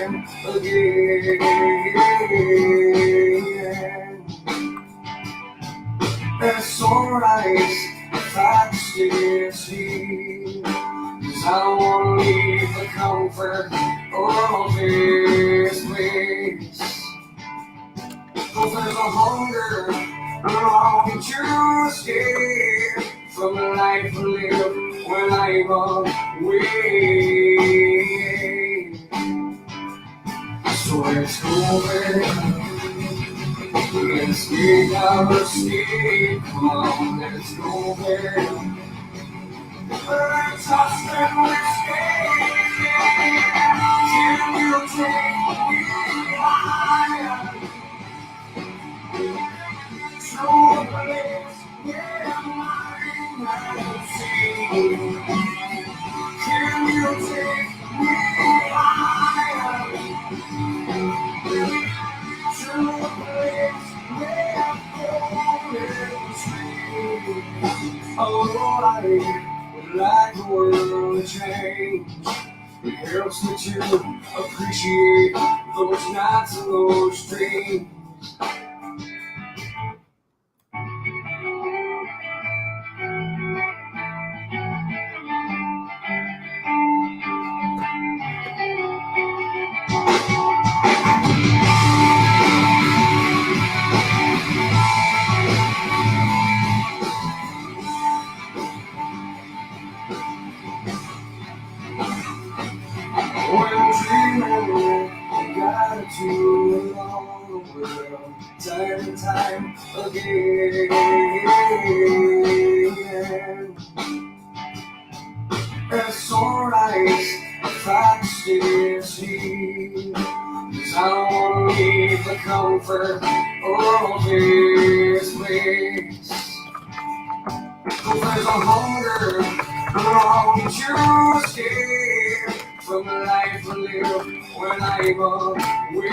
time again. It's alright if I stay here, 'cause I don't wanna leave the comfort of this place. 'Cause there's a hunger longing to escape from the life I live when I'm away. So let's go back. Let's get our escape. Come on, let's go there. Let's toss and escape. Can you take me higher? To a place where I'm not seen. Can you take me higher? To a place where I'm going free. Oh, I would like the world to change. It helps me to appreciate those nights and those dreams. Gratitude all the world, time and time again. It's alright if I stay here, 'cause I don't wanna leave the comfort of this place. 'Cause there's a hunger longing to escape from the life I live when I'm away.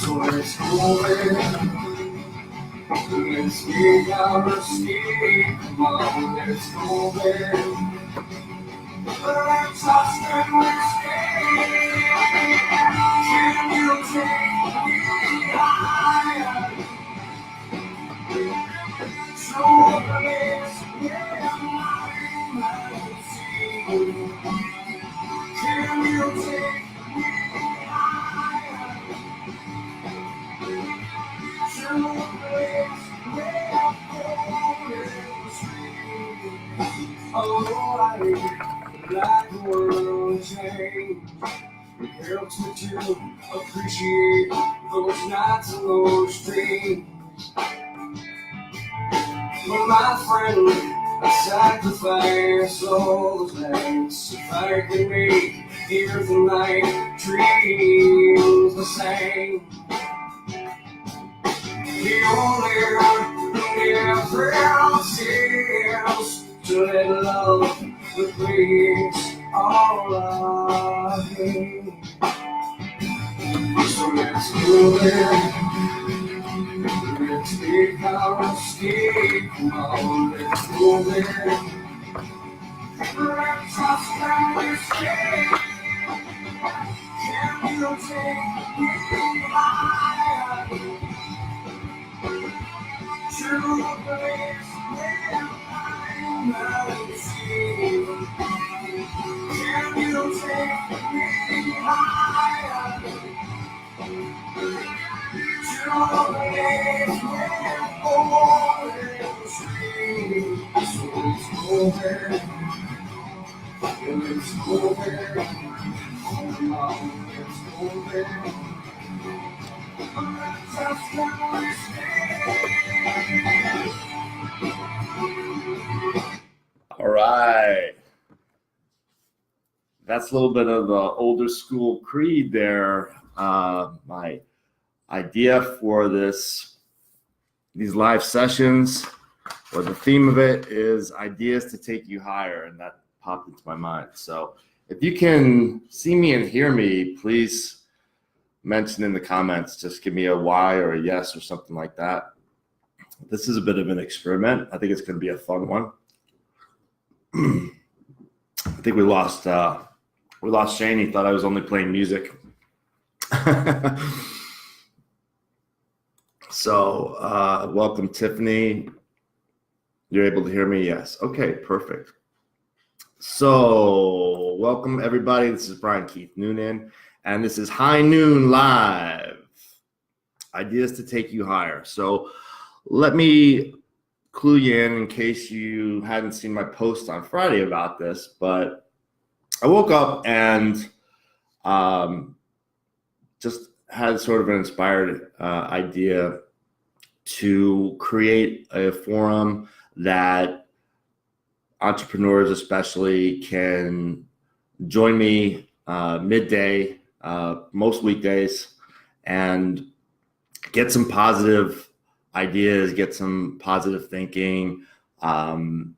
So let's go there. Let's get our escape. Come on, let's go there. Let's toss and escape. Can you take me higher? To a place where I'm not seen. Can you take me higher? To a place where I'm going free. Oh, I like the world change. It helps me to appreciate those nights and those dreams. But my friend, I sacrifice all those nights if I can make here tonight dreams the same. The only difference is to let love replace all I hate. So let's go there. Let's take our escape. Come on, let's go there. Let's toss and escape. Can you take me higher? To a place where I'm not seen. Can you take me higher? To a place where I'm going free. So let's go there. Let's go there. Come on, let's go there. Let's toss and escape. All right. That's a little bit of the older school Creed there. My idea for these live sessions, or the theme of it, is ideas to take you higher, and that popped into my mind. So if you can see me and hear me, please mention in the comments. Just give me a Y or a yes or something like that. This is a bit of an experiment. I think it's going to be a fun one. I think we lost Shane. He thought I was only playing music. So welcome, Tiffany. You're able to hear me? Yes. Okay, perfect. So welcome, everybody. This is Brian Keith Noonan, and this is High Noon Live. Ideas to take you higher. So let me clue you in case you hadn't seen my post on Friday about this, but I woke up and just had sort of an inspired idea to create a forum that entrepreneurs especially can join me midday, most weekdays, and get some positive ideas, get some positive thinking, and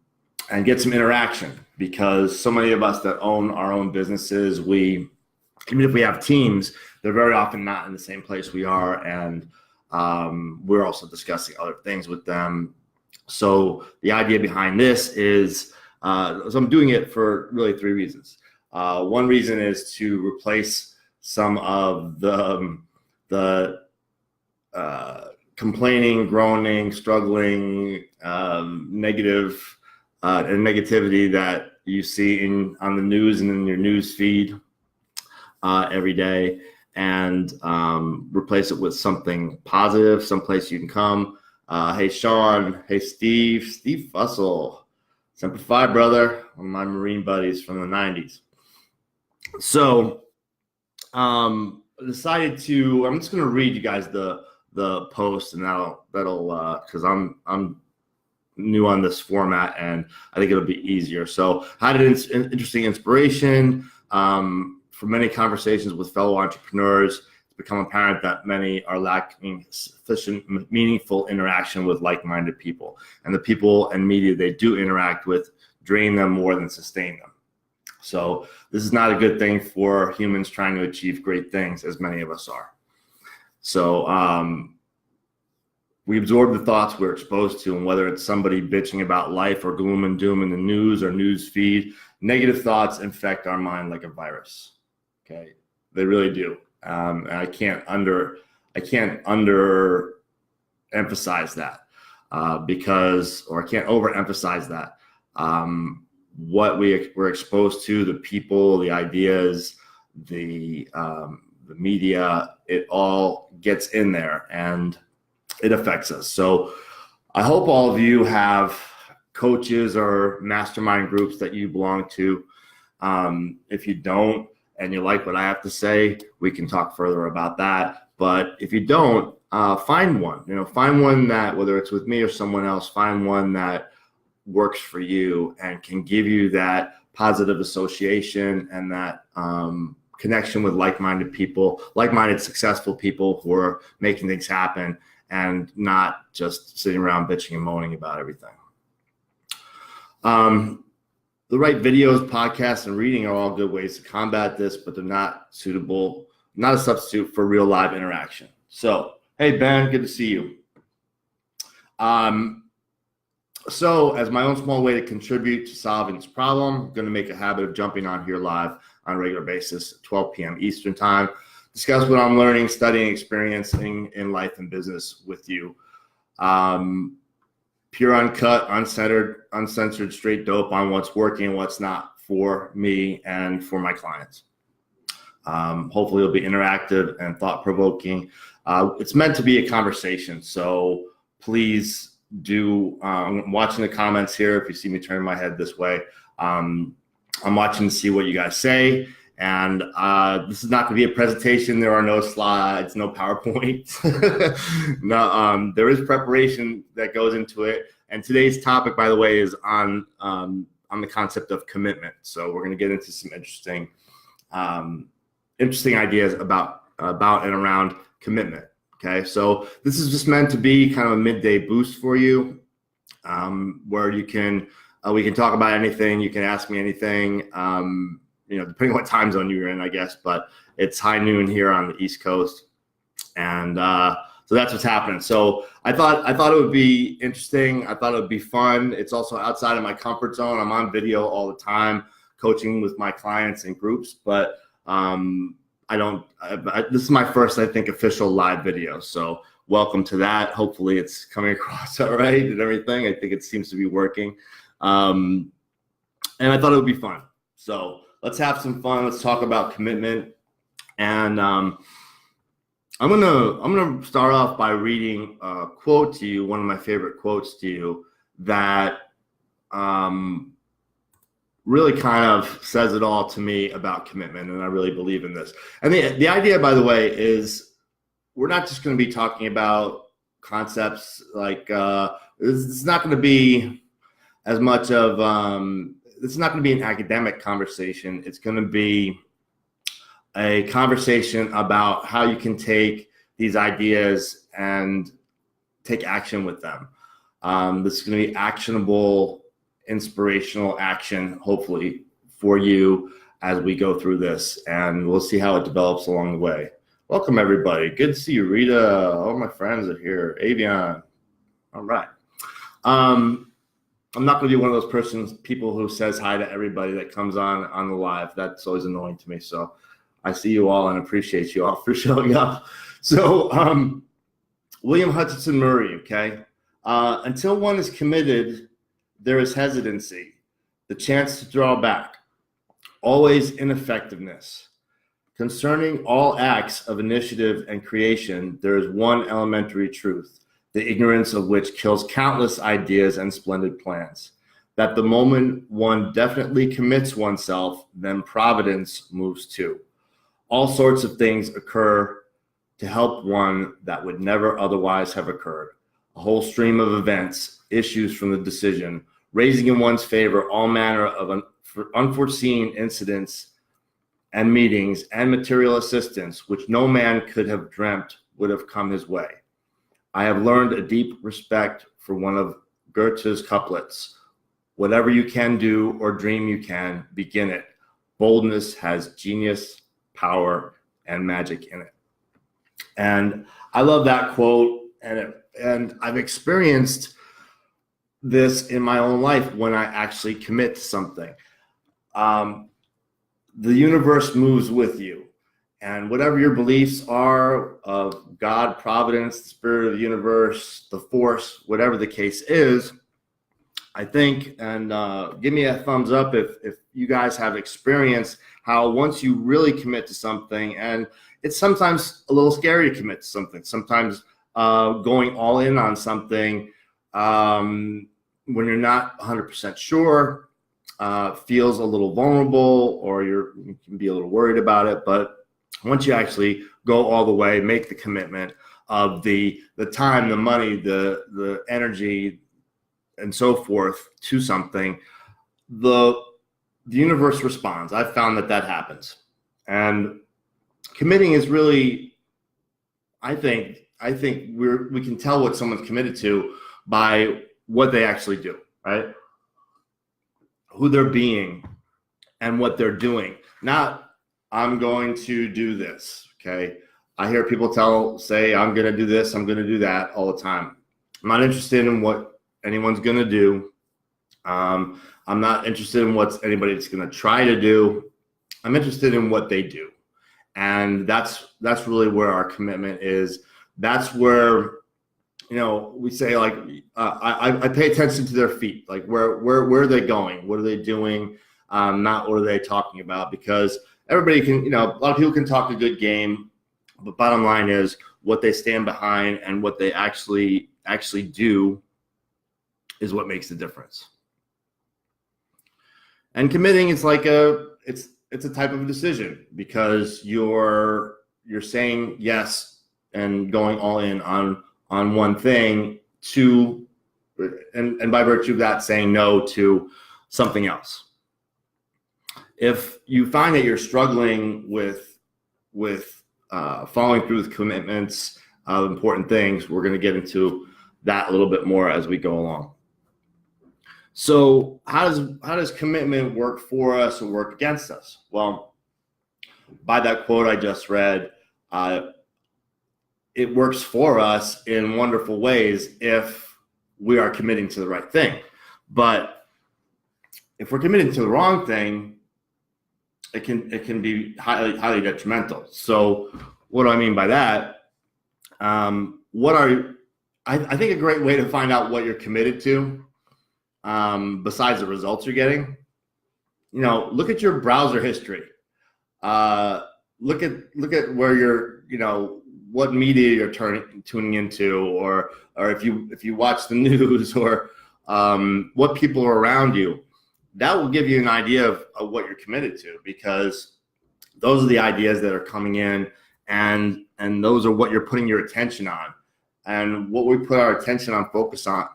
get some interaction. Because so many of us that own our own businesses, even if we have teams, they're very often not in the same place we are, and we're also discussing other things with them. So the idea behind this is, so I'm doing it for really 3 reasons. One reason is to replace some of the complaining, groaning, struggling, negative and negativity that you see on the news and in your news feed every day, and replace it with something positive, someplace you can come. Hey, Sean. Hey, Steve Fussell. Semper Fi, brother. One of my Marine buddies from the 90s. So I'm just going to read you guys the post, and that'll because I'm new on this format, and I think it'll be easier. So I had an interesting inspiration from many conversations with fellow entrepreneurs. It's become apparent that many are lacking sufficient meaningful interaction with like-minded people, and the people and media they do interact with drain them more than sustain them. So this is not a good thing for humans trying to achieve great things, as many of us are. So we absorb the thoughts we're exposed to, and whether it's somebody bitching about life or gloom and doom in the news or news feed, negative thoughts infect our mind like a virus. Okay, they really do. And I can't underemphasize that or I can't overemphasize that. What we're exposed to, the people, the ideas, the media, it all gets in there and it affects us. So I hope all of you have coaches or mastermind groups that you belong to. If you don't, and you like what I have to say, we can talk further about that. But if you don't, find one. Find one that, whether it's with me or someone else, find one that works for you and can give you that positive association and that connection with like-minded people, like-minded successful people who are making things happen and not just sitting around bitching and moaning about everything. The right videos, podcasts, and reading are all good ways to combat this, but they're not a substitute for real live interaction. So, hey, Ben, good to see you. So as my own small way to contribute to solving this problem, I'm going to make a habit of jumping on here live on a regular basis at 12 p.m. Eastern time, discuss what I'm learning, studying, experiencing in life and business with you. Pure, uncut, uncensored, straight dope on what's working and what's not for me and for my clients. Hopefully it'll be interactive and thought-provoking. It's meant to be a conversation, so please do. I'm watching the comments here. If you see me turning my head this way, I'm watching to see what you guys say. And this is not going to be a presentation. There are no slides, no PowerPoint. No, there is preparation that goes into it. And today's topic, by the way, is on the concept of commitment. So we're going to get into some interesting ideas about and around commitment. Okay, so this is just meant to be kind of a midday boost for you, where you can we can talk about anything. You can ask me anything. Depending on what time zone you're in, I guess, but it's high noon here on the East Coast. And so that's what's happening. So I thought it would be interesting. I thought it would be fun. It's also outside of my comfort zone. I'm on video all the time coaching with my clients in groups, but this is my first, I think, official live video. So welcome to that. Hopefully it's coming across all right and everything. I think it seems to be working. And I thought it would be fun. So let's have some fun. Let's talk about commitment. And I'm gonna start off by reading a quote to you, one of my favorite quotes to you, that really kind of says it all to me about commitment, and I really believe in this. And the idea, by the way, is we're not just going to be talking about concepts like it's not going to be as much of it's not going to be an academic conversation. It's going to be a conversation about how you can take these ideas and take action with them. This is going to be actionable, inspirational action, hopefully, for you as we go through this, and we'll see how it develops along the way. Welcome, everybody. Good to see you, Rita. All my friends are here. Avion. All right. I'm not going to be one of those people who says hi to everybody that comes on the live. That's always annoying to me. So I see you all and appreciate you all for showing up. So William Hutchinson Murray, okay? Until one is committed, there is hesitancy, the chance to draw back, always ineffectiveness. Concerning all acts of initiative and creation, there is one elementary truth, the ignorance of which kills countless ideas and splendid plans. That the moment one definitely commits oneself, then providence moves too. All sorts of things occur to help one that would never otherwise have occurred. A whole stream of events issues from the decision, raising in one's favor all manner of unforeseen incidents and meetings and material assistance, which no man could have dreamt would have come his way. I have learned a deep respect for one of Goethe's couplets. Whatever you can do or dream you can, begin it. Boldness has genius, power, and magic in it. And I love that quote, and I've experienced this in my own life when I actually commit to something. The universe moves with you, and whatever your beliefs are of God, providence, the spirit of the universe, the force, whatever the case is, I think, and give me a thumbs up if you guys have experienced how once you really commit to something, and it's sometimes a little scary to commit to something, sometimes going all in on something when you're not 100% sure, feels a little vulnerable, or you can be a little worried about it. But once you actually go all the way, make the commitment of the time, the money, the energy, and so forth to something, the universe responds. I've found that happens. And committing is really, I think we can tell what someone's committed to by what they actually do, right? Who they're being and what they're doing. Not, I'm going to do this, okay? I hear people say, I'm going to do this, I'm going to do that all the time. I'm not interested in what anyone's going to do. I'm not interested in what anybody's going to try to do. I'm interested in what they do. And that's really where our commitment is. That's where, we say, like, I pay attention to their feet. Like, where are they going? What are they doing? Not what are they talking about? Because everybody can, a lot of people can talk a good game, but bottom line is what they stand behind and what they actually do is what makes the difference. And committing is like it's a type of a decision, because you're saying yes and going all in on one thing and by virtue of that saying no to something else. If you find that you're struggling with following through with commitments of important things, we're going to get into that a little bit more as we go along. So how does commitment work for us or work against us? Well, by that quote I just read, it works for us in wonderful ways if we are committing to the right thing. But if we're committing to the wrong thing, it can be highly detrimental. So what do I mean by that? I think a great way to find out what you're committed to, besides the results you're getting, look at your browser history. Look at where you're, what media you're tuning into, or if you watch the news, or what people are around you. That will give you an idea of what you're committed to, because those are the ideas that are coming in, and those are what you're putting your attention on. And what we put our attention on, focus on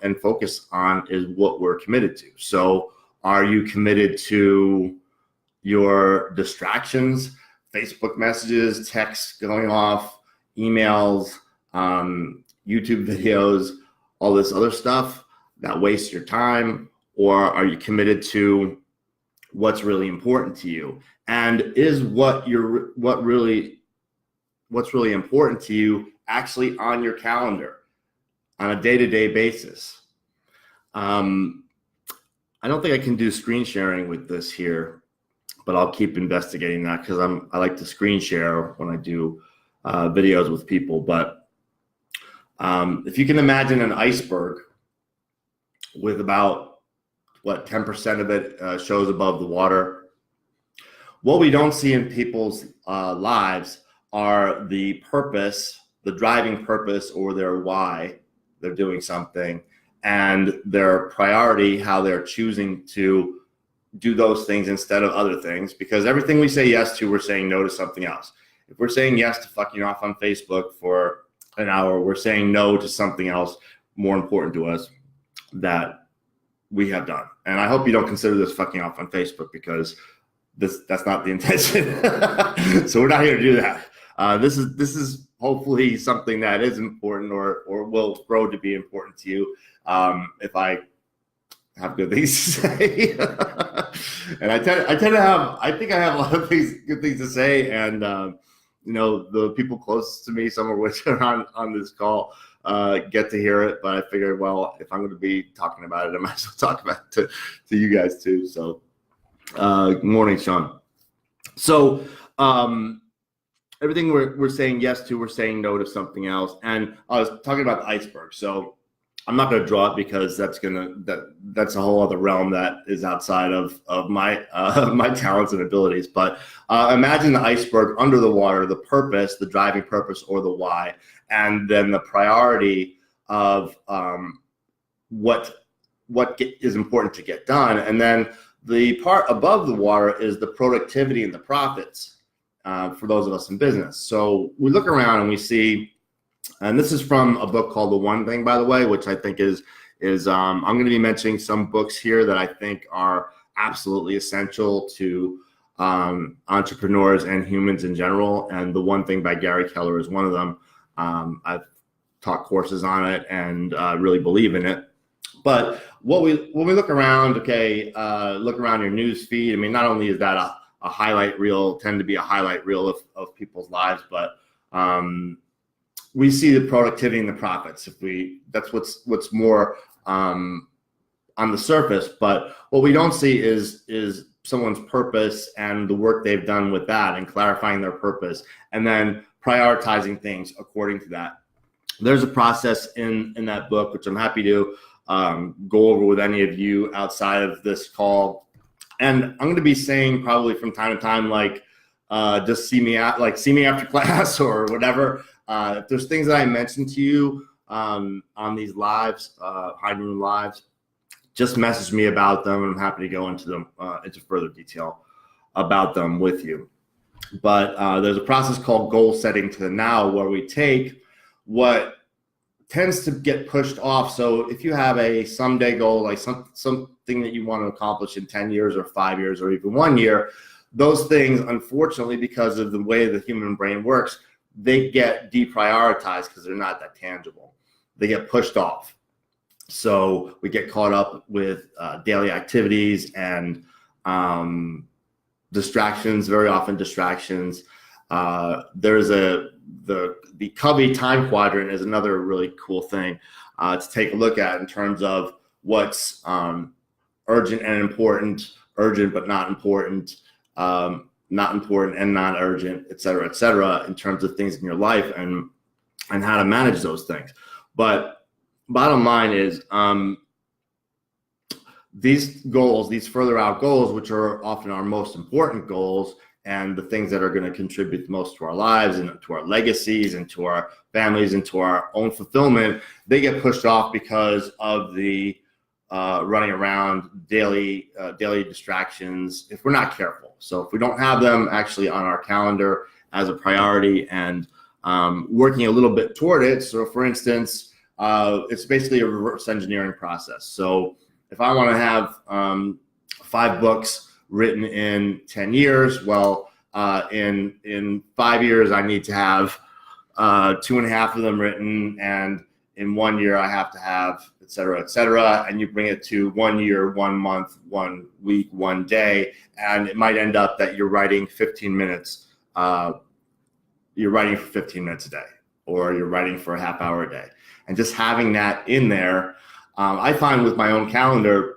is what we're committed to. So are you committed to your distractions, Facebook messages, texts going off, emails, YouTube videos, all this other stuff that wastes your time? Or are you committed to what's really important to you? And is what's really important to you actually on your calendar on a day-to-day basis? I don't think I can do screen sharing with this here, but I'll keep investigating that, because I like to screen share when I do videos with people. But if you can imagine an iceberg with about 10% of it shows above the water. What we don't see in people's lives are the purpose, the driving purpose, or their why they're doing something, and their priority, how they're choosing to do those things instead of other things. Because everything we say yes to, we're saying no to something else. If we're saying yes to fucking off on Facebook for an hour, we're saying no to something else more important to us that we have done. And I hope you don't consider this fucking off on Facebook, because that's not the intention. So we're not here to do that. This is hopefully something that is important, or will grow to be important to you, if I have good things to say. And I think I have a lot of good things to say. And the people closest to me, some of which are on this call, get to hear it. But I figured, well, if I'm going to be talking about it, I might as well talk about it to you guys too. So good morning, Sean. So everything we're saying yes to, we're saying no to something else. And I was talking about the iceberg. So I'm not going to draw it, because that's a whole other realm that is outside of my my talents and abilities. But imagine the iceberg under the water, the purpose, the driving purpose, or the why, and then the priority of what is important to get done. And then the part above the water is the productivity and the profits for those of us in business. So we look around and we see. And this is from a book called The One Thing, by the way, which I think is I'm going to be mentioning some books here that I think are absolutely essential to entrepreneurs and humans in general. And The One Thing by Gary Keller is one of them. I've taught courses on it and really believe in it. But when we look around, look around your news feed. I mean, not only is that a highlight reel, tend to be a highlight reel of people's lives, but we see the productivity and the profits. That's what's more on the surface. But what we don't see is someone's purpose and the work they've done with that, and clarifying their purpose, and then prioritizing things according to that. There's a process in that book, which I'm happy to go over with any of you outside of this call. And I'm going to be saying probably from time to time, like, just see me after class or whatever. If there's things that I mentioned to you on these lives, high noon lives, just message me about them, and I'm happy to go into them into further detail about them with you. But there's a process called goal setting to the now, where we take what tends to get pushed off. So if you have a someday goal, like something that you want to accomplish in 10 years or 5 years or even 1 year, those things, unfortunately, because of the way the human brain works, they get deprioritized because they're not that tangible. They get pushed off. So we get caught up with daily activities and distractions, very often distractions. There's the Covey time quadrant is another really cool thing to take a look at in terms of what's urgent and important, urgent but not important, not important and not urgent, et cetera, in terms of things in your life and how to manage those things. But bottom line is, these goals, these further out goals, which are often our most important goals and the things that are going to contribute the most to our lives and to our legacies and to our families and to our own fulfillment, they get pushed off because of the running around, daily distractions, if we're not careful. So if we don't have them actually on our calendar as a priority and working a little bit toward it. So for instance, it's basically a reverse engineering process. So if I want to have 5 books written in 10 years, well, in 5 years, I need to have 2.5 of them written, and in 1 year, I have to have, et cetera, and you bring it to 1 year, 1 month, 1 week, 1 day, and it might end up that you're writing 15 minutes. You're writing for 15 minutes a day, or you're writing for a half hour a day, and just having that in there. I find with my own calendar,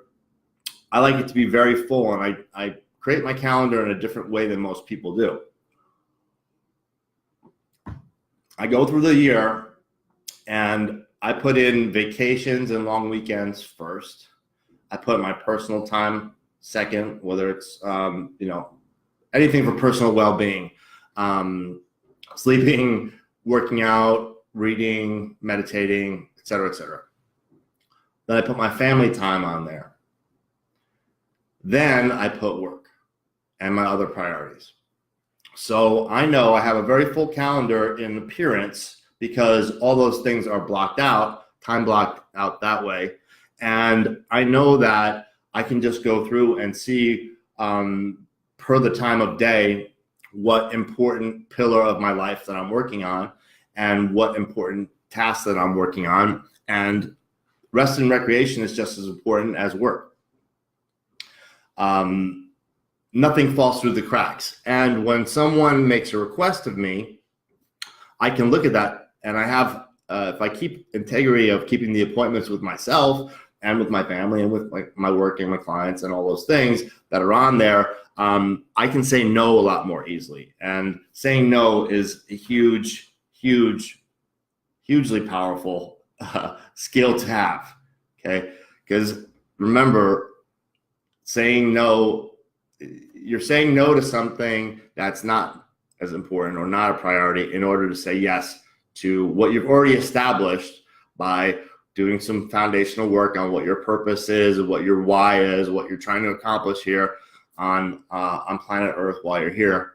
I like it to be very full, and I create my calendar in a different way than most people do. I go through the year and I put in vacations and long weekends first. I put my personal time second, whether it's anything for personal well-being, sleeping, working out, reading, meditating, et cetera. Then I put my family time on there. Then I put work and my other priorities. So I know I have a very full calendar in appearance because all those things are blocked out, time blocked out that way. And I know that I can just go through and see per the time of day what important pillar of my life that I'm working on and what important tasks that I'm working on. And rest and recreation is just as important as work. Nothing falls through the cracks. And when someone makes a request of me, I can look at that, and I have, if I keep integrity of keeping the appointments with myself and with my family and with my work and my clients and all those things that are on there, I can say no a lot more easily. And saying no is a hugely powerful skill to have, okay? Because remember, saying no, you're saying no to something that's not as important or not a priority in order to say yes to what you've already established by doing some foundational work on what your purpose is, what your why is, what you're trying to accomplish here on planet Earth while you're here.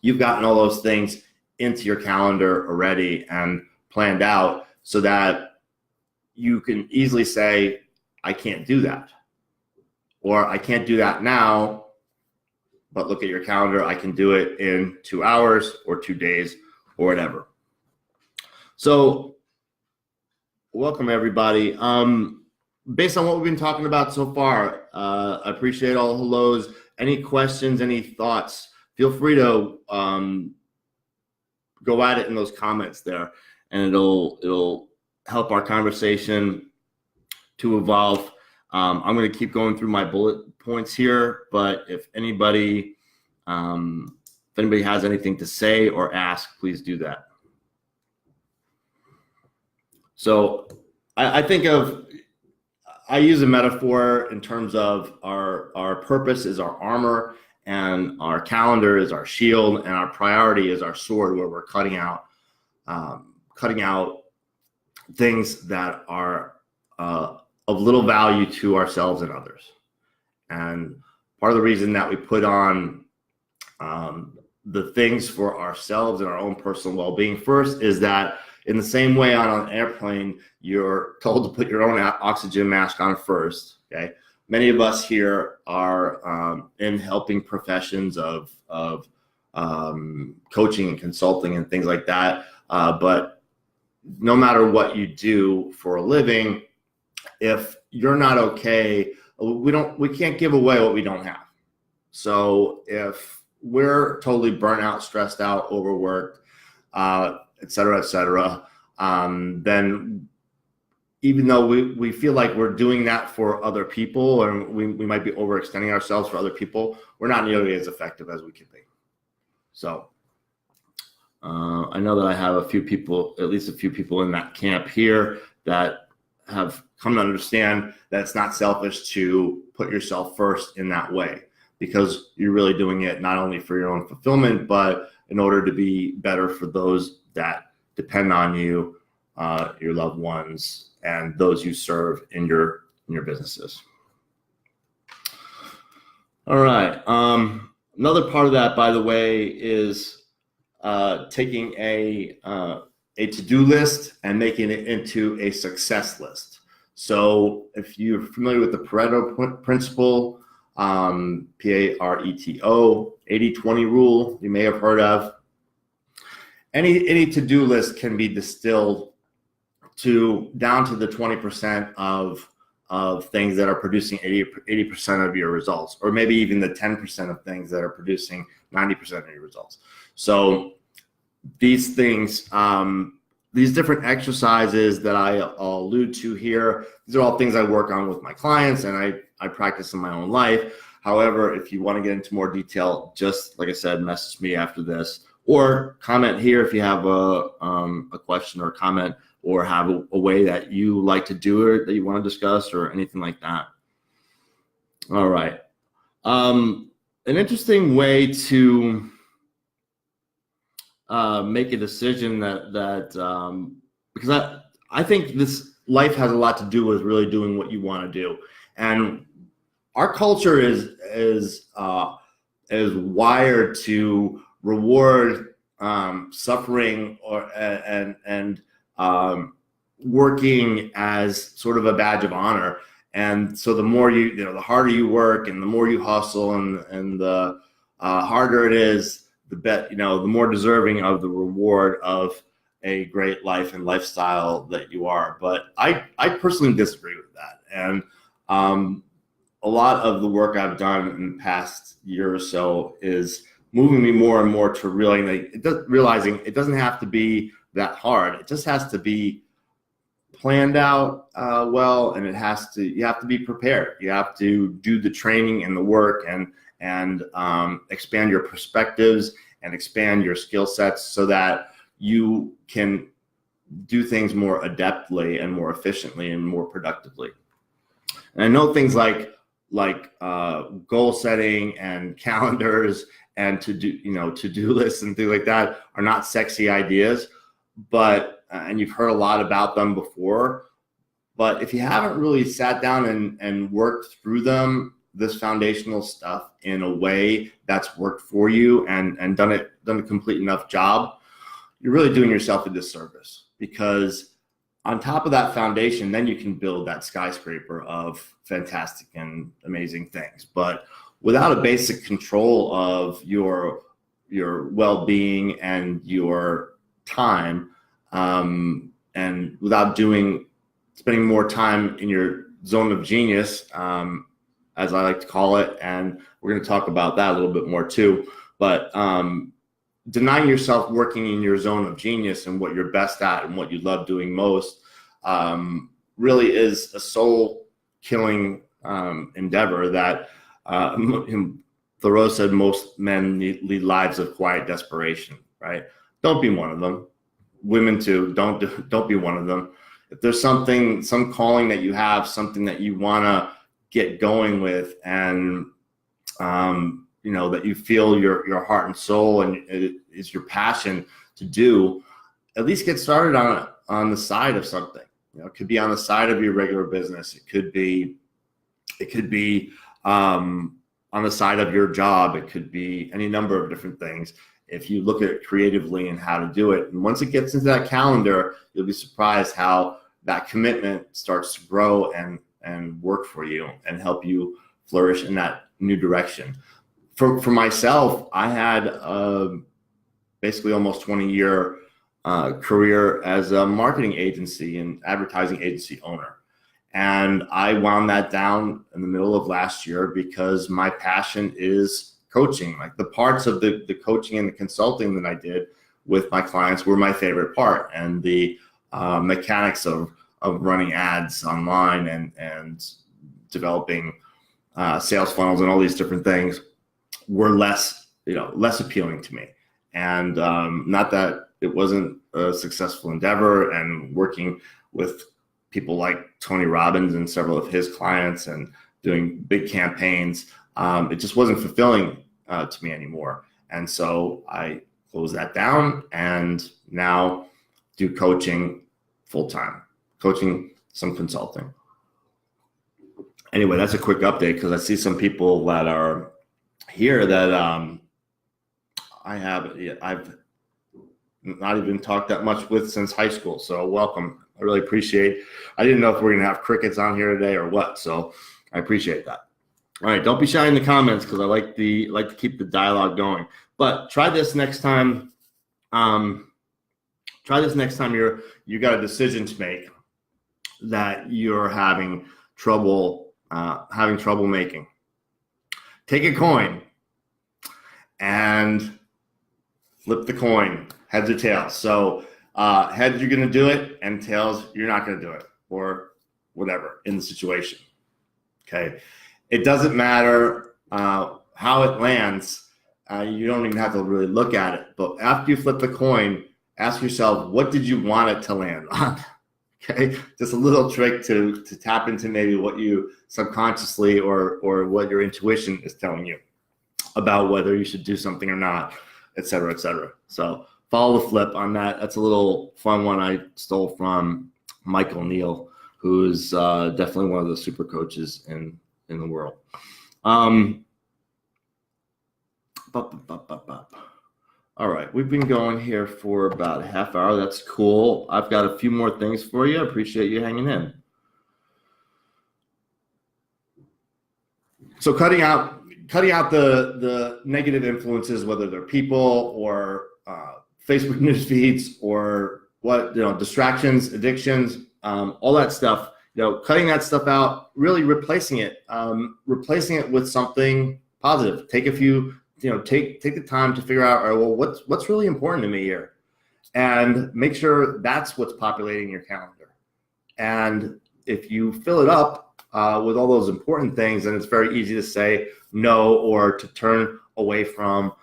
You've gotten all those things into your calendar already and planned out so that you can easily say, I can't do that. Or I can't do that now, but look at your calendar. I can do it in 2 hours or 2 days or whatever. So welcome everybody. Based on what we've been talking about so far, I appreciate all the hellos. Any questions, any thoughts, feel free to go at it in those comments there, and it'll help our conversation to evolve. I'm going to keep going through my bullet points here, but if anybody has anything to say or ask, please do that. So I use a metaphor in terms of our purpose is our armor, and our calendar is our shield, and our priority is our sword, where we're cutting out things that are of little value to ourselves and others. And part of the reason that we put on the things for ourselves and our own personal well-being first is that in the same way on an airplane, you're told to put your own oxygen mask on first, okay? Many of us here are in helping professions of coaching and consulting and things like that. But no matter what you do for a living, if you're not okay, we can't give away what we don't have. So if we're totally burnt out, stressed out, overworked, et cetera, then even though we feel like we're doing that for other people, and we might be overextending ourselves for other people, we're not nearly as effective as we could be. So I know that I have a few people, at least a few people in that camp here that have come to understand that it's not selfish to put yourself first in that way, because you're really doing it not only for your own fulfillment, but in order to be better for those that depend on you, your loved ones, and those you serve in your businesses. All right. Another part of that, by the way, is taking a to-do list and making it into a success list. So if you're familiar with the Pareto principle, Pareto, 80-20 rule, you may have heard of. Any to-do list can be distilled down to the 20% of things that are producing 80% of your results, or maybe even the 10% of things that are producing 90% of your results. So these things, these different exercises that I'll allude to here, these are all things I work on with my clients and I practice in my own life. However, if you want to get into more detail, just like I said, message me after this, or comment here if you have a question or a comment, or have a way that you like to do it that you want to discuss, or anything like that. All right. An interesting way to make a decision because I think this life has a lot to do with really doing what you want to do. And our culture is wired to reward suffering and working as sort of a badge of honor. And so the more the harder you work and the more you hustle and the harder it is, the more deserving of the reward of a great life and lifestyle that you are. But I personally disagree with that. And a lot of the work I've done in the past year or so is moving me more and more to realizing it doesn't have to be that hard. It just has to be planned out well, and you have to be prepared. You have to do the training and the work and expand your perspectives and expand your skill sets so that you can do things more adeptly and more efficiently and more productively. And I know things like goal setting and calendars and to-do lists and things like that are not sexy ideas, but and you've heard a lot about them before. But if you haven't really sat down and worked through this foundational stuff in a way that's worked for you and done a complete enough job, you're really doing yourself a disservice, because on top of that foundation, then you can build that skyscraper of fantastic and amazing things. But without a basic control of your well-being and your time, and without spending more time in your zone of genius, as I like to call it, and we're going to talk about that a little bit more too. But denying yourself working in your zone of genius and what you're best at and what you love doing most really is a soul-killing endeavor that Thoreau said most men lead lives of quiet desperation, right? Don't be one of them. Women too, don't be one of them. If there's some calling that you have, something that you want to get going with, and that you feel your heart and soul and it is your passion to do, at least get started on the side of something. It could be on the side of your regular business. It could be on the side of your job. It could be any number of different things. If you look at it creatively and how to do it, and once it gets into that calendar, you'll be surprised how that commitment starts to grow and work for you and help you flourish in that new direction. For myself, I had basically almost 20-year career as a marketing agency and advertising agency owner. And I wound that down in the middle of last year because my passion is coaching. Like the parts of the coaching and the consulting that I did with my clients were my favorite part, and the mechanics of running ads online and developing sales funnels and all these different things were less appealing to me. And not that it wasn't a successful endeavor, and working with people like Tony Robbins and several of his clients and doing big campaigns, it just wasn't fulfilling to me anymore. And so I closed that down and now do coaching full-time, coaching, some consulting. Anyway, that's a quick update because I see some people that are here that I've not even talked that much with since high school. So welcome. I really appreciate. I didn't know if we're gonna have crickets on here today or what. So I appreciate that. All right, don't be shy in the comments because I like to keep the dialogue going. But try this next time. Try this next time you got a decision to make that you're having trouble making. Take a coin and flip the coin, heads or tails. So heads, you're going to do it, and tails, you're not going to do it, or whatever in the situation. Okay, it doesn't matter how it lands. You don't even have to really look at it. But after you flip the coin, ask yourself, what did you want it to land on? Okay, just a little trick to tap into maybe what you subconsciously or what your intuition is telling you about whether you should do something or not, et cetera, et cetera. So follow the flip on that. That's a little fun one I stole from Michael Neal, who's definitely one of the super coaches in the world. All right, we've been going here for about a half hour. That's cool. I've got a few more things for you. I appreciate you hanging in. So cutting out the negative influences, whether they're people or Facebook news feeds or distractions, addictions, all that stuff. Cutting that stuff out, really replacing it with something positive. Take the time to figure out, all right, well, what's really important to me here, and make sure that's what's populating your calendar. And if you fill it up with all those important things, then it's very easy to say no or to turn away from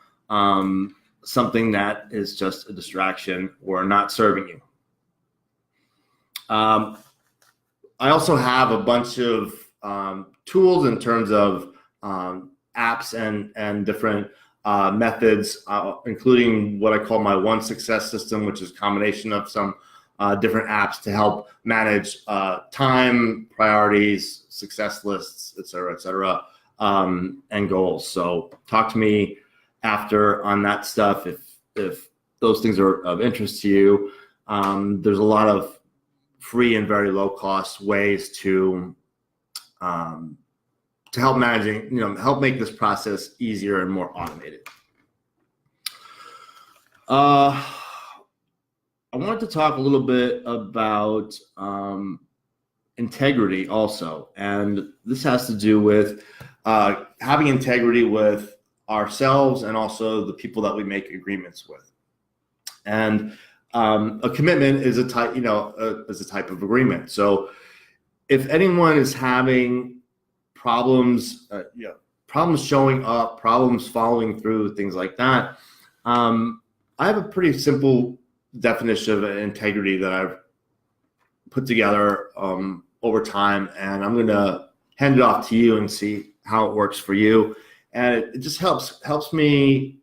something that is just a distraction or not serving you. I also have a bunch of tools in terms of apps and different methods, including what I call my one success system, which is a combination of some different apps to help manage time, priorities, success lists, et cetera, and goals. So talk to me after on that stuff if those things are of interest to you. There's a lot of free and very low cost ways to help help make this process easier and more automated. I wanted to talk a little bit about integrity also, and this has to do with having integrity with ourselves and also the people that we make agreements with. And a commitment is a type of agreement. So if anyone is having problems showing up, problems following through, things like that, I have a pretty simple definition of integrity that I've put together over time, and I'm going to hand it off to you and see how it works for you. And it just helps me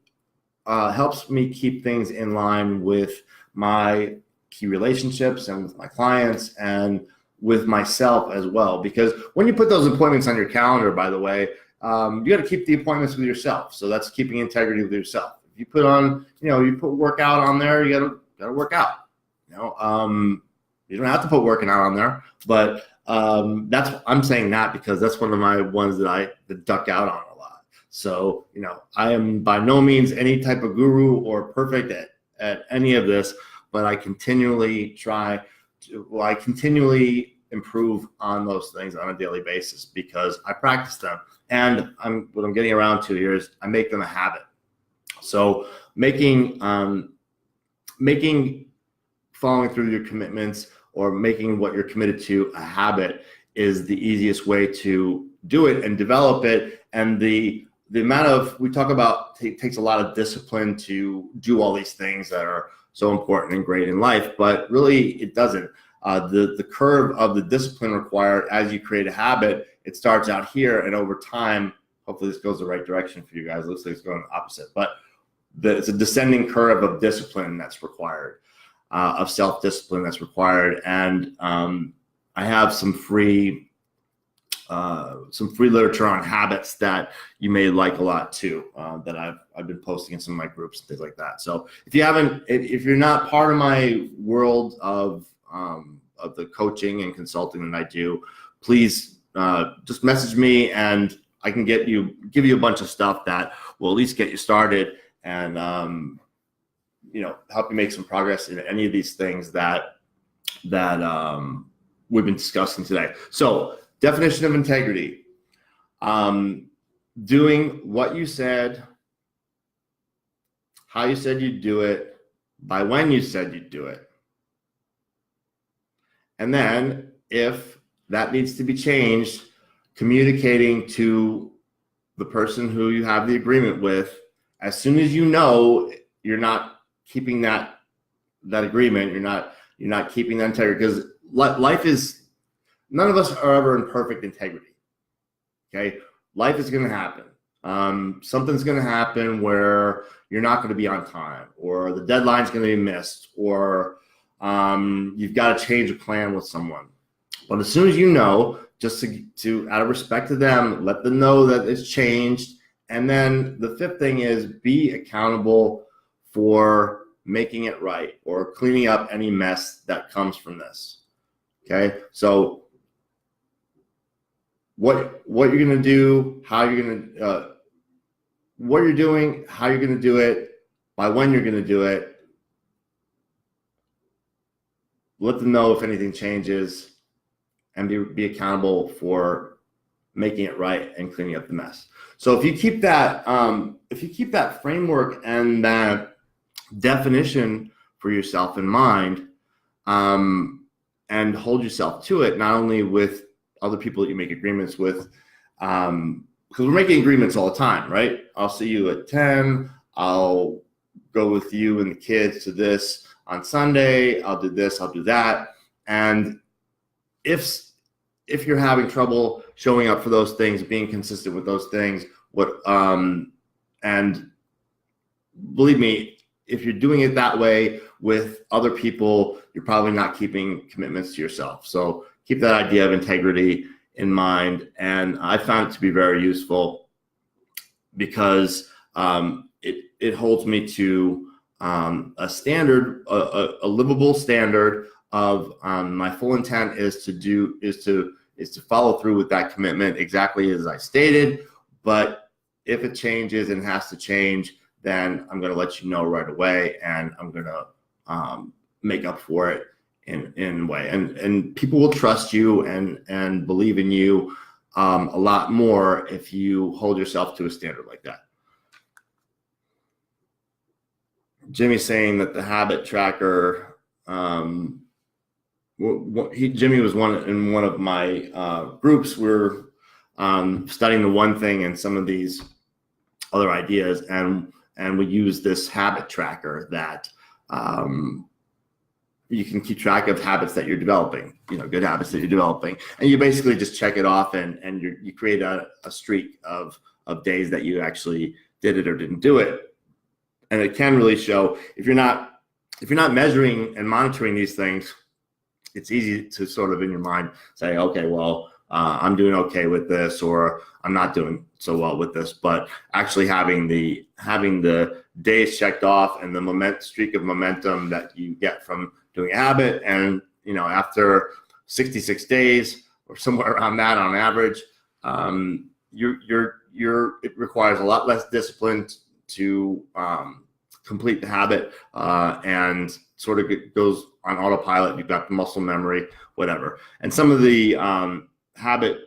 keep things in line with my key relationships and with my clients and with myself as well. Because when you put those appointments on your calendar, by the way, you got to keep the appointments with yourself. So that's keeping integrity with yourself. If you put on, you put workout on there, you got to work out. You don't have to put working out on there, but I'm saying that because that's one of my ones that I duck out on a lot. So, I am by no means any type of guru or perfect at any of this, but I continually improve on those things on a daily basis because I practice them. And what I'm getting around to here is I make them a habit. So making following through your commitments or making what you're committed to a habit is the easiest way to do it and develop it. And the the amount of, we talk about, takes a lot of discipline to do all these things that are so important and great in life, but really it doesn't. The curve of the discipline required as you create a habit, it starts out here, and over time, hopefully this goes the right direction for you guys. It looks like it's going the opposite, but it's a descending curve of discipline that's required, of self-discipline that's required. And I have some free literature on habits that you may like a lot too, that I've been posting in some of my groups and things like that. So if you're not part of my world of the coaching and consulting that I do, please just message me, and I can give you a bunch of stuff that will at least get you started and help you make some progress in any of these things that we've been discussing today. So, definition of integrity: doing what you said, how you said you'd do it, by when you said you'd do it. And then, if that needs to be changed, communicating to the person who you have the agreement with as soon as you know you're not keeping that agreement, you're not keeping that integrity, because life is, none of us are ever in perfect integrity. Okay, life is going to happen. Something's going to happen where you're not going to be on time, or the deadline's going to be missed, or you've got to change a plan with someone. But as soon as you know, just to out of respect to them, let them know that it's changed. And then the fifth thing is be accountable for making it right or cleaning up any mess that comes from this. Okay, so what you're going to do, how you're going to, what you're doing, how you're going to do it, by when you're going to do it. Let them know if anything changes, and be accountable for making it right and cleaning up the mess. So if you keep that framework and that definition for yourself in mind, and hold yourself to it, not only with other people that you make agreements with, because we're making agreements all the time, right? I'll see you at 10. I'll go with you and the kids to this on Sunday. I'll do this. I'll do that. And if you're having trouble showing up for those things, being consistent with those things, and believe me, if you're doing it that way with other people, you're probably not keeping commitments to yourself. So keep that idea of integrity in mind. And I found it to be very useful because it holds me to a standard, a livable standard of my full intent is to follow through with that commitment exactly as I stated. But if it changes and has to change, then I'm going to let you know right away, and I'm going to make up for it in a way. And people will trust you and believe in you a lot more if you hold yourself to a standard like that. Jimmy's saying that the habit tracker, Jimmy was in one of my groups. We're studying the one thing and some of these other ideas, and we use this habit tracker that you can keep track of habits that you're developing, good habits that you're developing, and you basically just check it off, and you create a streak of days that you actually did it or didn't do it. And it can really show if you're not measuring and monitoring these things, it's easy to sort of in your mind say, okay, well, I'm doing okay with this, or I'm not doing so well with this. But actually having the days checked off and the streak of momentum that you get from doing a habit, and after 66 days or somewhere around that on average, it requires a lot less discipline to complete the habit, and sort of goes on autopilot. You've got the muscle memory, whatever. And some of the habit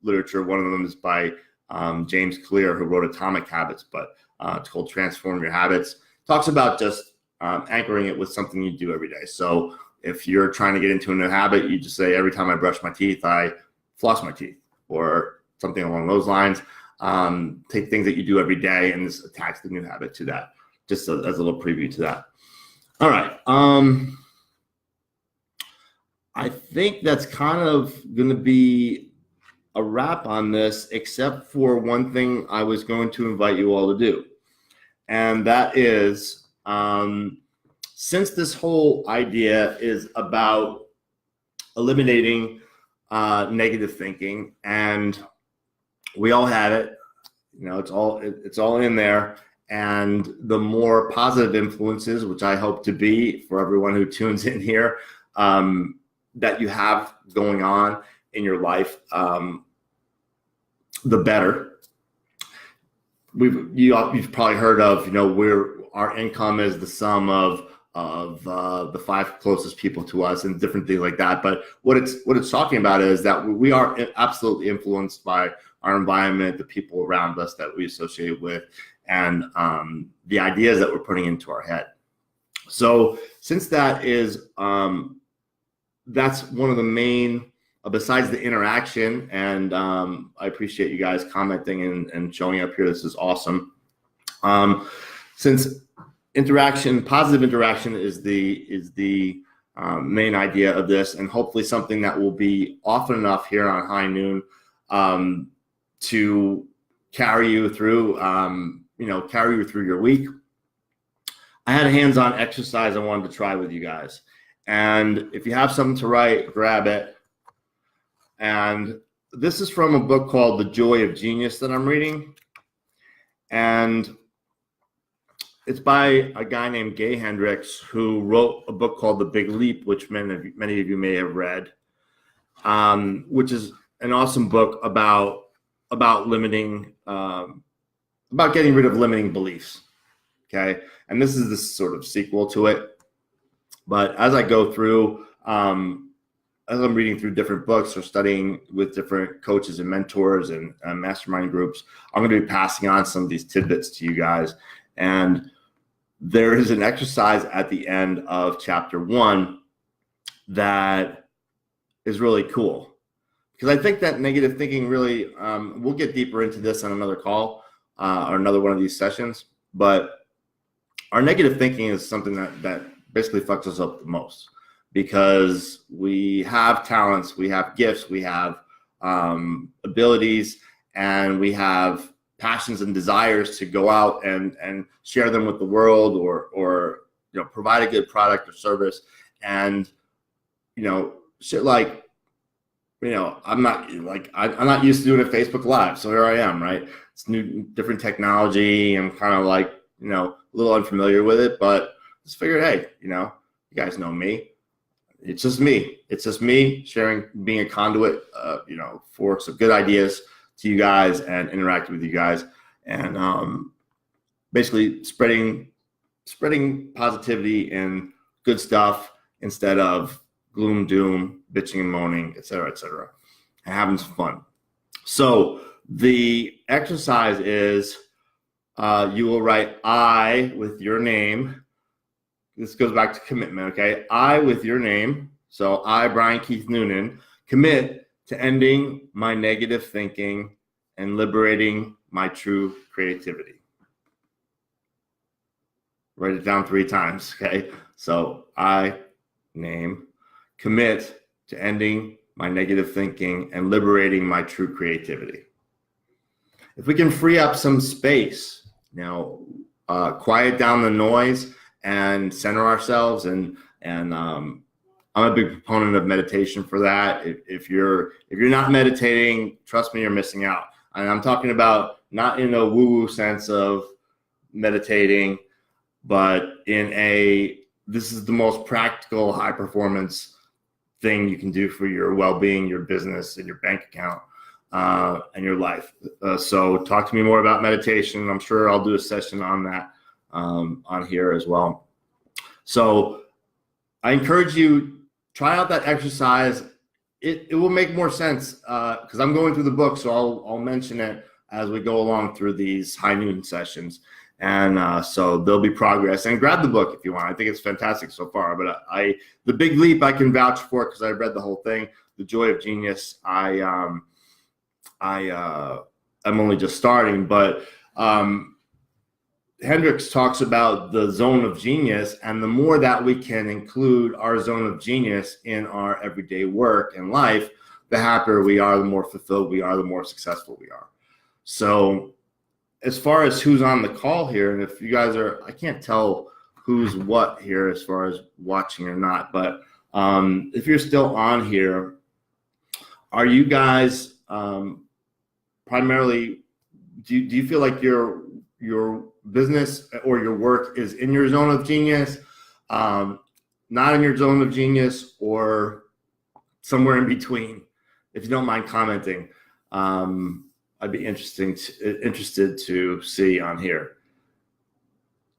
literature, one of them is by James Clear, who wrote Atomic Habits, but it's called Transform Your Habits. Talks about just anchoring it with something you do every day. So if you're trying to get into a new habit, you just say, every time I brush my teeth, I floss my teeth, or something along those lines. take things that you do every day and just attach the new habit to that. Just as a little preview to that. All right. I think that's kind of going to be a wrap on this, except for one thing I was going to invite you all to do. And that is, since this whole idea is about eliminating negative thinking, and we all have it, it's all in there. And the more positive influences, which I hope to be for everyone who tunes in here, that you have going on in your life, the better. You've probably heard of, our income is the sum of the 5 closest people to us and different things like that. But what it's talking about is that we are absolutely influenced by our environment, the people around us that we associate with, and the ideas that we're putting into our head. So since that is, that's one of the main, besides the interaction, and I appreciate you guys commenting and showing up here. This is awesome. Since positive interaction is the main idea of this, and hopefully something that will be often enough here on High Noon to carry you through, your week. I had a hands-on exercise I wanted to try with you guys. And if you have something to write, grab it. And this is from a book called The Joy of Genius that I'm reading. And it's by a guy named Gay Hendricks, who wrote a book called The Big Leap, which many of you may have read, which is an awesome book about limiting, about getting rid of limiting beliefs. Okay. And this is this sort of sequel to it. But as I go through, as I'm reading through different books or studying with different coaches and mentors and mastermind groups, I'm going to be passing on some of these tidbits to you guys. And there is an exercise at the end of chapter 1 that is really cool. Because I think that negative thinking really, we'll get deeper into this on another call or another one of these sessions. But our negative thinking is something that basically fucks us up the most, because we have talents, we have gifts, we have abilities, and we have passions and desires to go out and share them with the world, or provide a good product or service. And shit like, I'm not used to doing a Facebook Live, so here I am, right? It's new, different technology. I'm kind of like, a little unfamiliar with it, but just figured, hey, you guys know me. It's just me sharing, being a conduit, for some good ideas to you guys and interacting with you guys, and basically spreading positivity and good stuff instead of gloom, doom, bitching and moaning, et cetera, and having some fun. So the exercise is you will write I with your name. This goes back to commitment, okay? I with your name. So I, Brian Keith Noonan, commit to ending my negative thinking and liberating my true creativity. Write it down 3 times, okay? So I, name, commit to ending my negative thinking and liberating my true creativity. If we can free up some space, quiet down the noise and center ourselves, and I'm a big proponent of meditation for that. If you're not meditating, trust me, you're missing out. And I'm talking about not in a woo-woo sense of meditating, but this is the most practical, high performance thing you can do for your well-being, your business, and your bank account, and your life. So talk to me more about meditation. I'm sure I'll do a session on that on here as well. So I encourage you, try out that exercise. It will make more sense because I'm going through the book, so I'll mention it as we go along through these High Noon sessions. And so there'll be progress. And grab the book if you want. I think it's fantastic so far. But The Big Leap, I can vouch for because I read the whole thing. The Joy of Genius, I I'm only just starting, but Hendricks talks about the zone of genius, and the more that we can include our zone of genius in our everyday work and life, the happier we are, the more fulfilled we are, the more successful we are. So as far as who's on the call here, and if you guys are, I can't tell who's what here as far as watching or not, but if you're still on here, are you guys primarily, do you feel like your business or your work is in your zone of genius, not in your zone of genius, or somewhere in between? If you don't mind commenting, I'd be interested to see on here.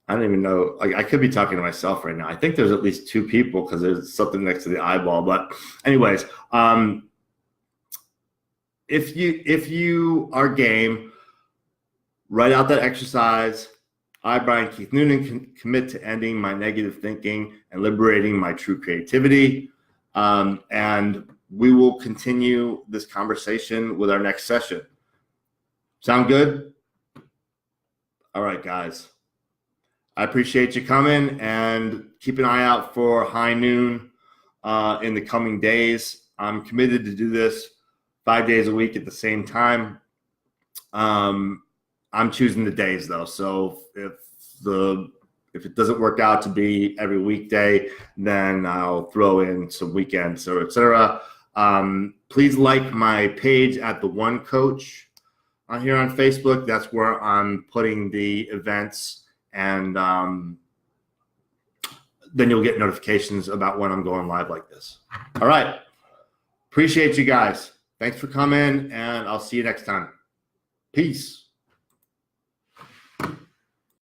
I don't even know. Like, I could be talking to myself right now. I think there's at least 2 people because there's something next to the eyeball. But anyways, if you are game, write out that exercise. I, Brian Keith Noonan, commit to ending my negative thinking and liberating my true creativity. And we will continue this conversation with our next session. Sound good? All right, guys. I appreciate you coming, and keep an eye out for High Noon in the coming days. I'm committed to do this 5 days a week at the same time. I'm choosing the days though, so if it doesn't work out to be every weekday, then I'll throw in some weekends or etc. Please like my page at The One Coach on here on Facebook. That's where I'm putting the events, and then you'll get notifications about when I'm going live like this. All right. Appreciate you guys. Thanks for coming, and I'll see you next time. Peace.